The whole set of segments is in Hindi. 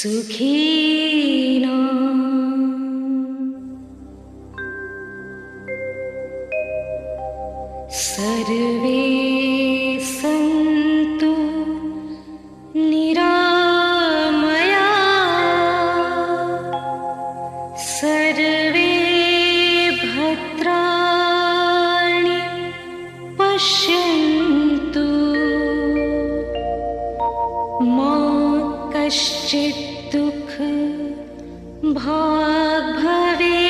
सुखिनो सर्वे सन्तु निरामया सर्वे भद्राणि पश्यन्तु मा कश्चित् दुःख भाग् भवेत्।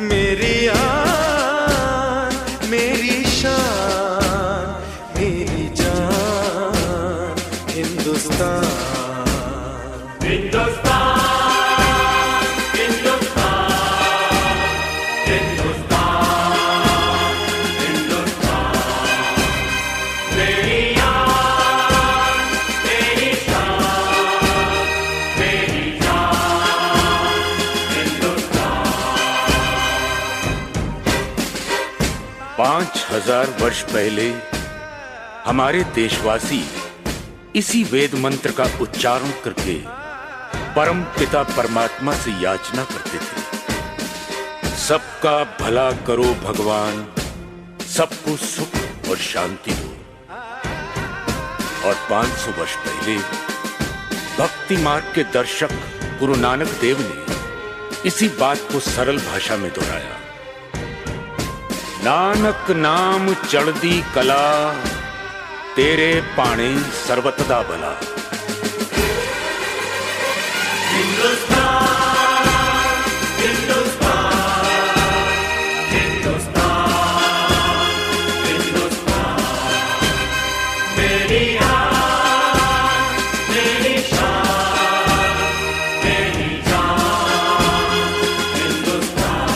मेरी आन, मेरी शान, मेरी जान, हिंदुस्तान। हिंदुस्तान, हिंदुस्तान, हिंदुस्तान, हिंदुस्तान। मेरी आन, मेरी शान, मेरी जान, हिंदुस्तान। 5000 वर्ष पहले हमारे देशवासी इसी वेद मंत्र का उच्चारण करके परम पिता परमात्मा से याचना करते थे, सबका भला करो भगवान, सबको सुख और शांति दो। और 500 वर्ष पहले भक्ति मार्ग के दर्शक गुरु नानक देव ने इसी बात को सरल भाषा में दोहराया। नानक नाम चढ़दी कला, तेरे पाणे सर्वतदा भला। हिंदुस्तान, हिंदुस्तान, हिंदुस्तान, हिंदुस्तान। मेरी आन, मेरी शान, मेरी जान, हिंदुस्तान।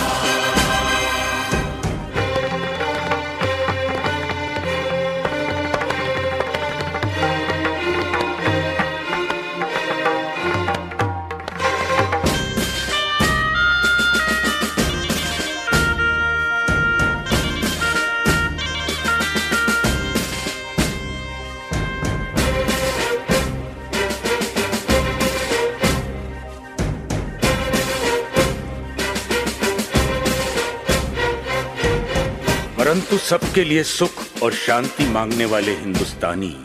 परंतु सबके लिए सुख और शांति मांगने वाले हिंदुस्तानी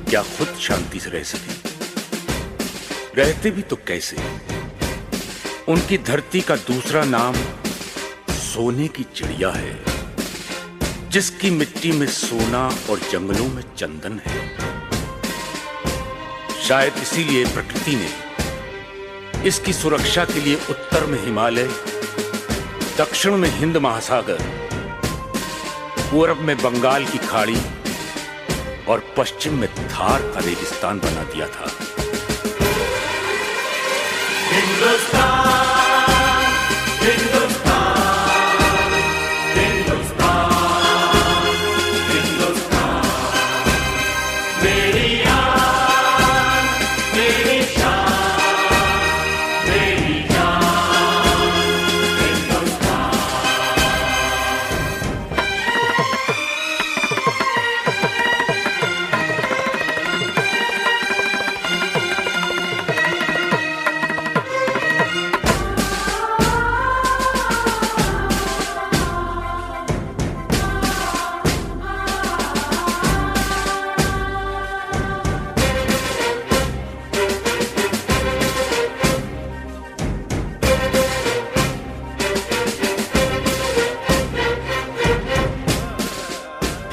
क्या खुद शांति से रह सके? रहते भी तो कैसे? उनकी धरती का दूसरा नाम सोने की चिड़िया है, जिसकी मिट्टी में सोना और जंगलों में चंदन है। शायद इसीलिए प्रकृति ने इसकी सुरक्षा के लिए उत्तर में हिमालय, दक्षिण में हिंद महासागर, पूर्व में बंगाल की खाड़ी और पश्चिम में थार का रेगिस्तान बना दिया था। हिंदुस्तान, हिंदुस्तान, हिंदुस्तान, हिंदुस्तान। मेरी आन, मेरी शान, मेरी जान, हिंदुस्तान।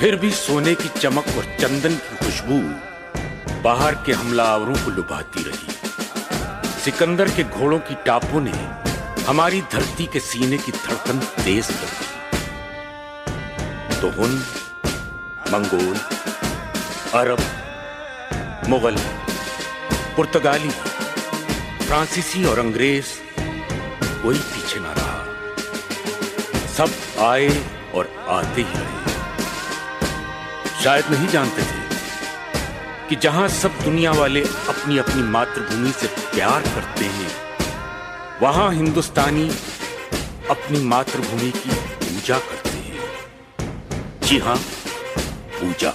फिर भी सोने की चमक और चंदन की खुशबू बाहर के हमलावरों को लुभाती रही। सिकंदर के घोड़ों की टापों ने हमारी धरती के सीने की धड़कन तेज कर दी। तो हुन, मंगोल, अरब, मुगल, पुर्तगाली, फ्रांसीसी और अंग्रेज कोई पीछे ना रहा। सब आए और आते ही रहे। शायद नहीं जानते थे कि जहां सब दुनिया वाले अपनी अपनी मातृभूमि से प्यार करते हैं, वहां हिंदुस्तानी अपनी मातृभूमि की पूजा करते हैं। जी हां, पूजा।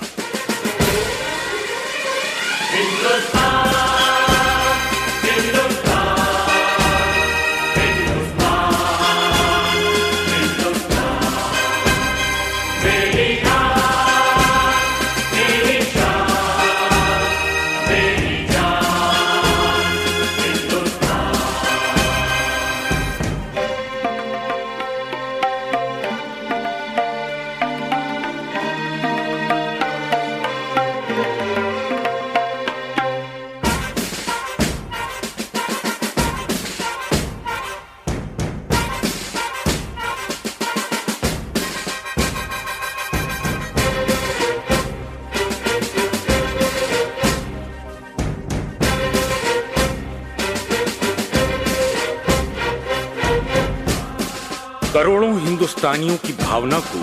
करोड़ों हिंदुस्तानियों की भावना को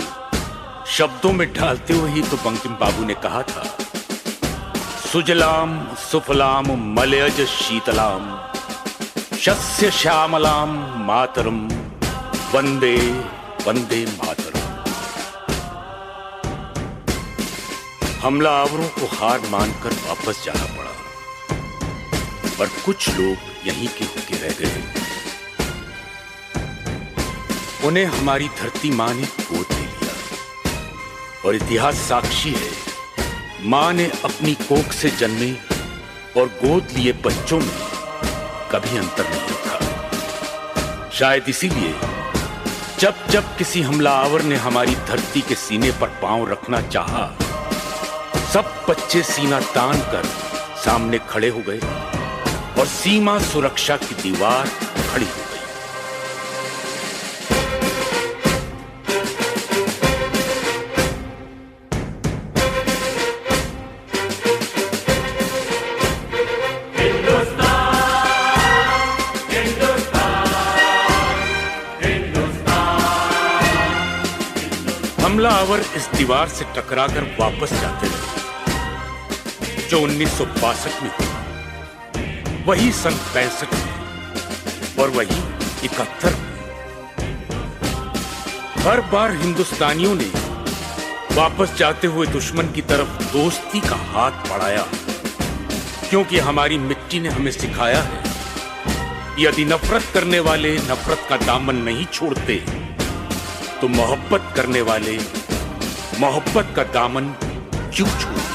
शब्दों में ढालते हुए ही तो बंकिम बाबू ने कहा था, सुजलाम सुफलाम मलयज शीतलाम शस्य श्यामलाम मातरम वंदे वंदे मातरम। हमलावरों को हार मानकर वापस जाना पड़ा, पर कुछ लोग यहीं के होके रह गए। उन्हें हमारी धरती मां ने गोद ले लिया, और इतिहास साक्षी है, मां ने अपनी कोख से जन्मे और गोद लिए बच्चों में कभी अंतर नहीं रखा। शायद इसीलिए जब जब किसी हमलावर ने हमारी धरती के सीने पर पांव रखना चाहा, सब बच्चे सीना तान कर सामने खड़े हो गए और सीमा सुरक्षा की दीवार खड़ी हो गई। हमलावर इस दीवार से टकराकर वापस जाते रहे, जो 1962 में हुआ, वही सन 65 में और वही 71 में। हर बार हिंदुस्तानियों ने वापस जाते हुए दुश्मन की तरफ दोस्ती का हाथ बढ़ाया, क्योंकि हमारी मिट्टी ने हमें सिखाया है, यदि नफरत करने वाले नफरत का दामन नहीं छोड़ते, तो मोहब्बत करने वाले मोहब्बत का दामन क्यों छोड़ते।